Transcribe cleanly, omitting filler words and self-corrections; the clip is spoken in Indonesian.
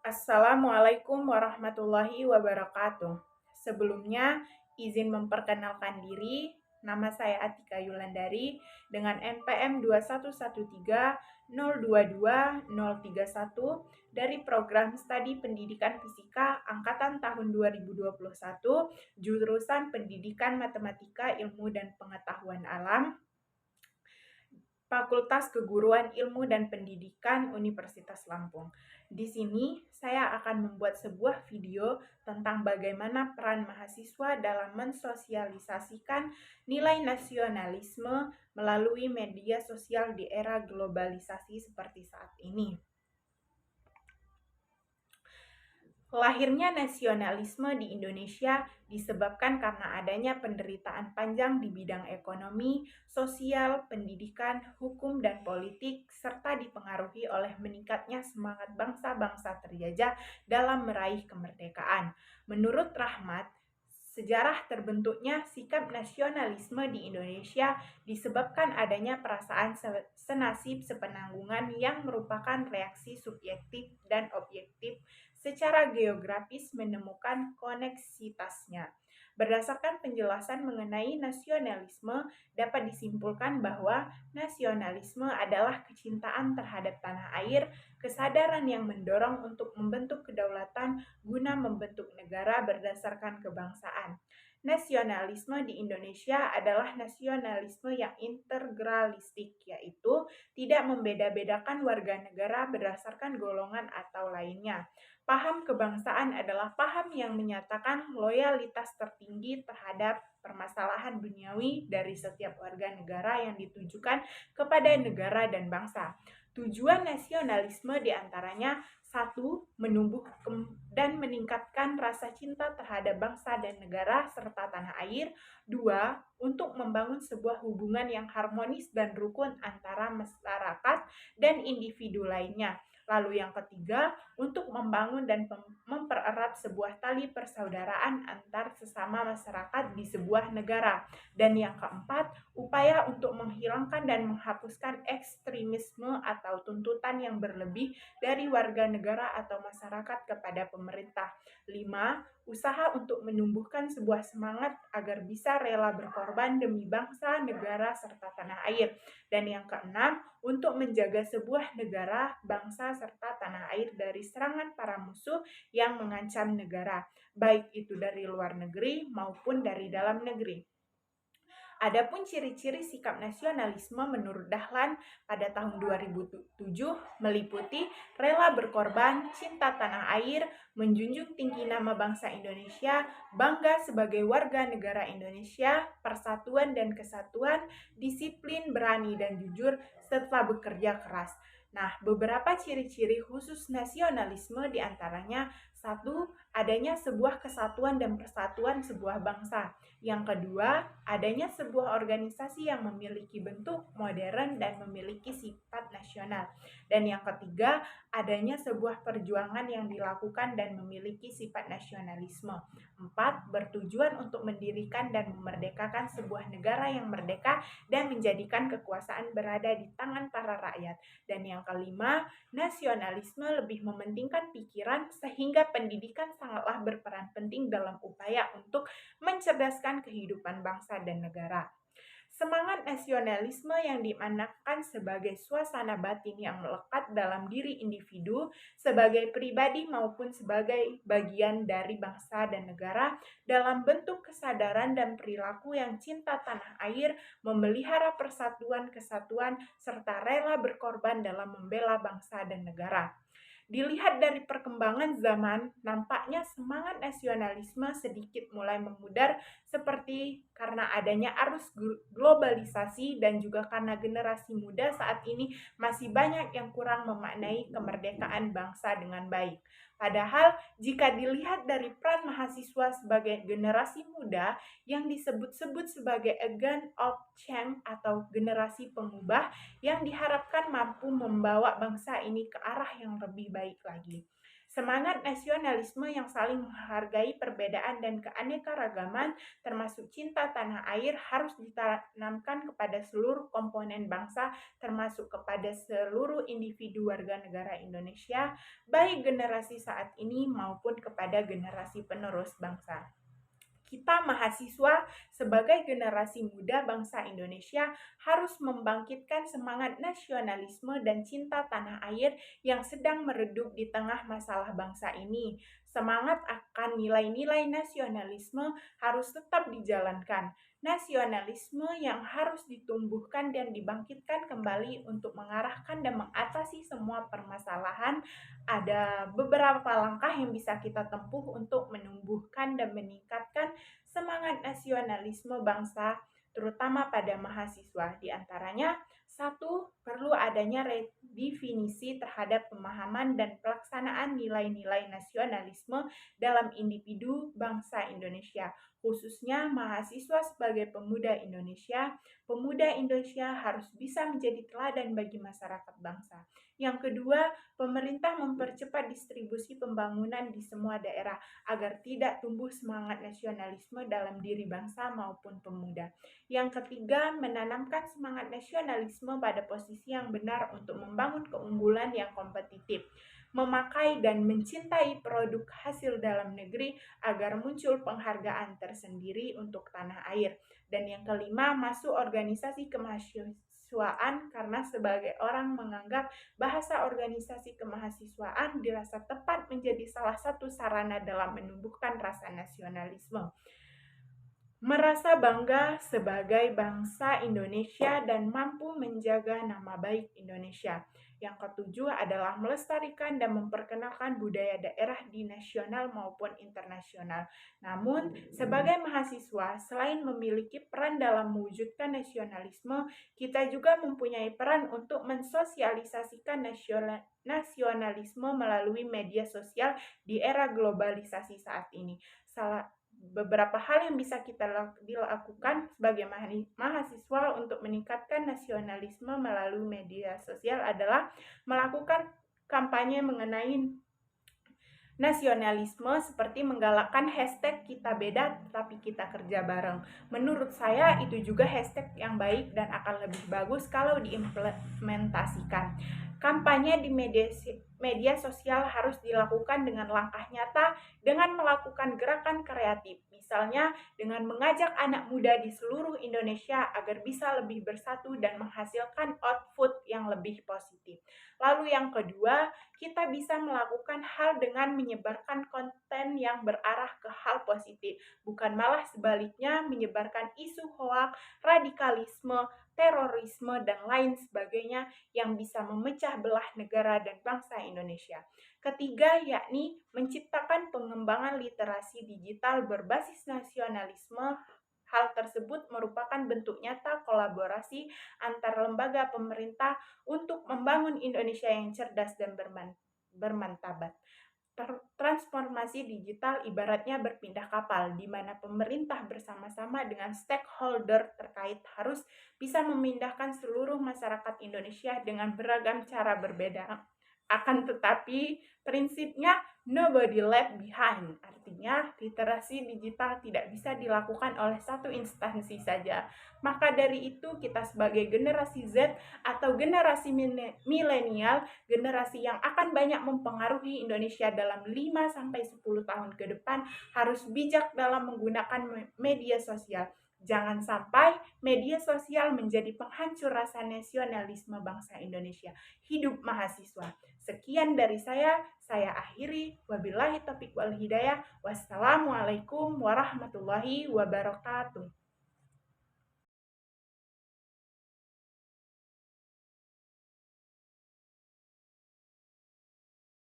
Assalamualaikum warahmatullahi wabarakatuh. Sebelumnya, izin memperkenalkan diri. Nama saya Atika Yulandari dengan NPM 21130220031 dari Program Studi Pendidikan Fisika Angkatan tahun 2021, jurusan Pendidikan Matematika Ilmu dan Pengetahuan Alam, Fakultas Keguruan Ilmu dan Pendidikan Universitas Lampung. Di sini saya akan membuat sebuah video tentang bagaimana peran mahasiswa dalam mensosialisasikan nilai nasionalisme melalui media sosial di era globalisasi seperti saat ini. Lahirnya nasionalisme di Indonesia disebabkan karena adanya penderitaan panjang di bidang ekonomi, sosial, pendidikan, hukum, dan politik, serta dipengaruhi oleh meningkatnya semangat bangsa-bangsa terjajah dalam meraih kemerdekaan. Menurut Rahmat, sejarah terbentuknya sikap nasionalisme di Indonesia disebabkan adanya perasaan senasib sepenanggungan yang merupakan reaksi subjektif dan objektif secara geografis menemukan koneksitasnya. Berdasarkan penjelasan mengenai nasionalisme, dapat disimpulkan bahwa nasionalisme adalah kecintaan terhadap tanah air, kesadaran yang mendorong untuk membentuk kedaulatan guna membentuk negara berdasarkan kebangsaan. Nasionalisme di Indonesia adalah nasionalisme yang integralistik, yaitu tidak membeda-bedakan warga negara berdasarkan golongan atau lainnya. Paham kebangsaan adalah paham yang menyatakan loyalitas tertinggi terhadap permasalahan duniawi dari setiap warga negara yang ditujukan kepada negara dan bangsa. Tujuan nasionalisme diantaranya: satu, menumbuh dan meningkatkan rasa cinta terhadap bangsa dan negara serta tanah air. Dua, untuk membangun sebuah hubungan yang harmonis dan rukun antara masyarakat dan individu lainnya. Lalu yang ketiga, untuk membangun dan mempererat sebuah tali persaudaraan antar sesama masyarakat di sebuah negara. Dan yang keempat, upaya untuk menghilangkan dan menghapuskan ekstremisme atau tuntutan yang berlebih dari warga negara atau masyarakat kepada pemerintah. 5. Usaha untuk menumbuhkan sebuah semangat agar bisa rela berkorban demi bangsa, negara, serta tanah air. Dan yang keenam, untuk menjaga sebuah negara, bangsa, serta tanah air dari serangan para musuh yang mengancam negara, baik itu dari luar negeri maupun dari dalam negeri. Adapun ciri-ciri sikap nasionalisme menurut Dahlan pada tahun 2007 meliputi rela berkorban, cinta tanah air, menjunjung tinggi nama bangsa Indonesia, bangga sebagai warga negara Indonesia, persatuan dan kesatuan, disiplin, berani dan jujur, serta bekerja keras. Nah, beberapa ciri-ciri khusus nasionalisme diantaranya: satu, adanya sebuah kesatuan dan persatuan sebuah bangsa. Yang kedua, adanya sebuah organisasi yang memiliki bentuk modern dan memiliki sifat nasional. Dan yang ketiga, adanya sebuah perjuangan yang dilakukan dan memiliki sifat nasionalisme. 4. Bertujuan untuk mendirikan dan memerdekakan sebuah negara yang merdeka dan menjadikan kekuasaan berada di tangan para rakyat. Dan yang kelima, nasionalisme lebih mementingkan pikiran sehingga pendidikan sangatlah berperan penting dalam upaya untuk mencerdaskan kehidupan bangsa dan negara. Semangat nasionalisme yang dimaknakan sebagai suasana batin yang melekat dalam diri individu sebagai pribadi maupun sebagai bagian dari bangsa dan negara dalam bentuk kesadaran dan perilaku yang cinta tanah air, memelihara persatuan kesatuan, serta rela berkorban dalam membela bangsa dan negara. Dilihat dari perkembangan zaman, nampaknya semangat nasionalisme sedikit mulai memudar seperti karena adanya arus globalisasi dan juga karena generasi muda saat ini masih banyak yang kurang memaknai kemerdekaan bangsa dengan baik. Padahal jika dilihat dari peran mahasiswa sebagai generasi muda yang disebut-sebut sebagai agent of change atau generasi pengubah yang diharapkan mampu membawa bangsa ini ke arah yang lebih baik lagi. Semangat nasionalisme yang saling menghargai perbedaan dan keanekaragaman, termasuk cinta tanah air, harus ditanamkan kepada seluruh komponen bangsa, termasuk kepada seluruh individu warga negara Indonesia, baik generasi saat ini maupun kepada generasi penerus bangsa. Kita mahasiswa sebagai generasi muda bangsa Indonesia harus membangkitkan semangat nasionalisme dan cinta tanah air yang sedang meredup di tengah masalah bangsa ini. Semangat akan nilai-nilai nasionalisme harus tetap dijalankan. Nasionalisme yang harus ditumbuhkan dan dibangkitkan kembali untuk mengarahkan dan mengatasi semua permasalahan. Ada beberapa langkah yang bisa kita tempuh untuk menumbuhkan dan meningkatkan semangat nasionalisme bangsa, terutama pada mahasiswa. Di antaranya, satu, perlu adanya redefinisi terhadap pemahaman dan pelaksanaan nilai-nilai nasionalisme dalam individu bangsa Indonesia, khususnya mahasiswa sebagai pemuda Indonesia. Pemuda Indonesia harus bisa menjadi teladan bagi masyarakat bangsa. Yang kedua, pemerintah mempercepat distribusi pembangunan di semua daerah agar tidak tumbuh semangat nasionalisme dalam diri bangsa maupun pemuda. Yang ketiga, menanamkan semangat nasionalisme pada posisi yang benar untuk membangun keunggulan yang kompetitif, memakai dan mencintai produk hasil dalam negeri agar muncul penghargaan tersendiri untuk tanah air. Dan yang kelima, masuk organisasi kemahasiswaan karena sebagai orang menganggap bahasa organisasi kemahasiswaan dirasa tepat menjadi salah satu sarana dalam menumbuhkan rasa nasionalisme. Merasa bangga sebagai bangsa Indonesia dan mampu menjaga nama baik Indonesia. Yang ketujuh adalah melestarikan dan memperkenalkan budaya daerah di nasional maupun internasional. Namun, sebagai mahasiswa, selain memiliki peran dalam mewujudkan nasionalisme, kita juga mempunyai peran untuk mensosialisasikan nasionalisme melalui media sosial di era globalisasi saat ini. Beberapa hal yang bisa kita dilakukan sebagai mahasiswa untuk meningkatkan nasionalisme melalui media sosial adalah melakukan kampanye mengenai nasionalisme seperti menggalakkan hashtag kita beda tapi kita kerja bareng. Menurut saya itu juga hashtag yang baik dan akan lebih bagus kalau diimplementasikan. Kampanye di media sosial harus dilakukan dengan langkah nyata dengan melakukan gerakan kreatif. Misalnya dengan mengajak anak muda di seluruh Indonesia agar bisa lebih bersatu dan menghasilkan output yang lebih positif. Lalu yang kedua, kita bisa melakukan hal dengan menyebarkan konten yang berarah ke hal positif, bukan malah sebaliknya menyebarkan isu hoaks, radikalisme, terorisme, dan lain sebagainya yang bisa memecah belah negara dan bangsa Indonesia. Ketiga, yakni menciptakan pengembangan literasi digital berbasis nasionalisme. Hal tersebut merupakan bentuk nyata kolaborasi antar lembaga pemerintah untuk membangun Indonesia yang cerdas dan bermartabat. Transformasi digital ibaratnya berpindah kapal, di mana pemerintah bersama-sama dengan stakeholder terkait harus bisa memindahkan seluruh masyarakat Indonesia dengan beragam cara berbeda. Akan tetapi, prinsipnya nobody left behind. Artinya, literasi digital tidak bisa dilakukan oleh satu instansi saja. Maka dari itu, kita sebagai generasi Z atau generasi milenial, generasi yang akan banyak mempengaruhi Indonesia dalam 5-10 tahun ke depan, harus bijak dalam menggunakan media sosial. Jangan sampai media sosial menjadi penghancur rasa nasionalisme bangsa Indonesia. Hidup mahasiswa. Sekian dari saya akhiri. Wabillahi taufiq wal hidayah. Wassalamualaikum warahmatullahi wabarakatuh.